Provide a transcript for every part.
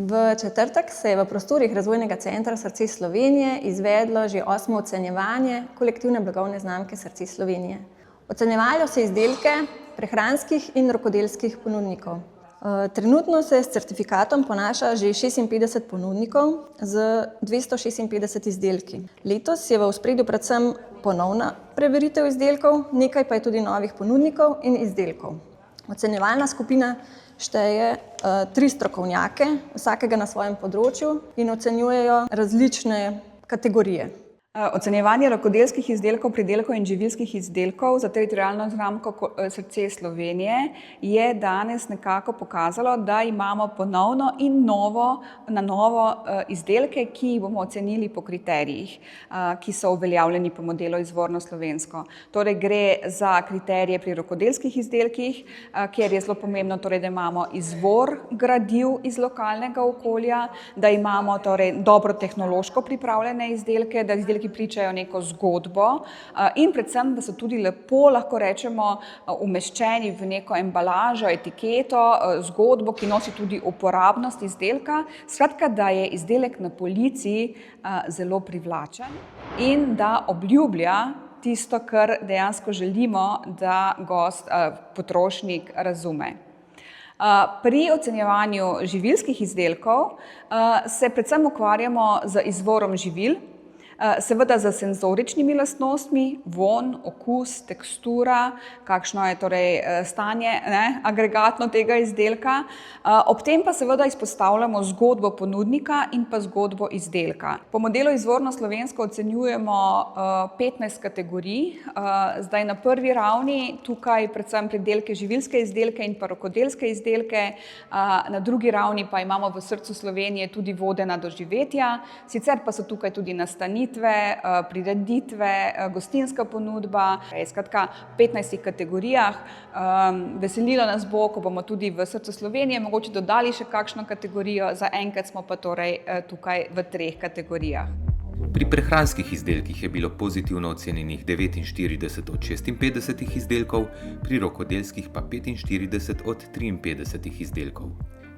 V četrtek se je v prostorih Razvojnega centra Srce Slovenije izvedlo že 8. ocenjevanje kolektivne blagovne znamke Srce Slovenije. Ocenjevalo se izdelke prehranskih in rokodelskih ponudnikov. Trenutno se s certifikatom ponaša že 56 ponudnikov z 256 izdelki. Letos je v ospredju predvsem ponovna preveritev izdelkov, nekaj pa je tudi novih ponudnikov in izdelkov. Ocenjevalna skupina šteje 3 strokovnjake, vsakega na svojem področju, in ocenjujejo različne kategorije. Ocenjevanje rokodelskih izdelkov, pridelkov in živilskih izdelkov za teritorialno znamko Srce Slovenije je danes nekako pokazalo, da imamo ponovno in na novo izdelke, ki jih bomo ocenili po kriterijih, ki so uveljavljeni po modelu izvorno slovensko. Torej gre za kriterije pri rokodelskih izdelkih, kjer je zelo pomembno, torej, da imamo izvor gradiv iz lokalnega okolja, da imamo torej dobro tehnološko pripravljene izdelke, da izdelki pričajo neko zgodbo in predvsem, da so tudi lepo, lahko rečemo, umeščeni v neko embalažo, etiketo, zgodbo, ki nosi tudi uporabnost izdelka. Skratka, da je izdelek na polici zelo privlačen in da obljublja tisto, kar dejansko želimo, da gost, potrošnik razume. Pri ocenjevanju živilskih izdelkov se predvsem ukvarjamo z izvorom živil, seveda z senzoričnimi lastnostmi, vonj, okus, tekstura, kakšno je torej stanje agregatno tega izdelka. Ob tem pa seveda izpostavljamo zgodbo ponudnika in pa zgodbo izdelka. Po modelu izvorno slovensko ocenjujemo 15 kategorij. Zdaj na prvi ravni tukaj predvsem pridelke, živilske izdelke in pa rokodelske izdelke. Na drugi ravni pa imamo v srcu Slovenije tudi vodena doživetja, sicer pa so tukaj tudi nastanitve, prireditve, gostinska ponudba, skratka v 15 kategorijah. Veselilo nas bo, ko bomo tudi v srcu Slovenije mogoče dodali še kakšno kategorijo, zaenkrat smo pa torej tukaj v 3 kategorijah. Pri prehranskih izdelkih je bilo pozitivno ocenjenih 49 od 56 izdelkov, pri rokodelskih pa 45 od 53 izdelkov.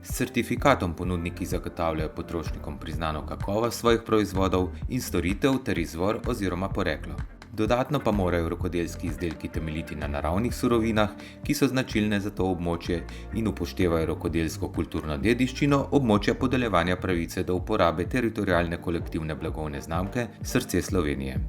S certifikatom ponudniki zagotavljajo potrošnikom priznano kakovost svojih proizvodov in storitev ter izvor oziroma poreklo. Dodatno pa morajo rokodelski izdelki temeljiti na naravnih surovinah, ki so značilne za to območje in upoštevajo rokodelsko kulturno dediščino območja podeljevanja pravice do uporabe teritorialne kolektivne blagovne znamke Srce Slovenije.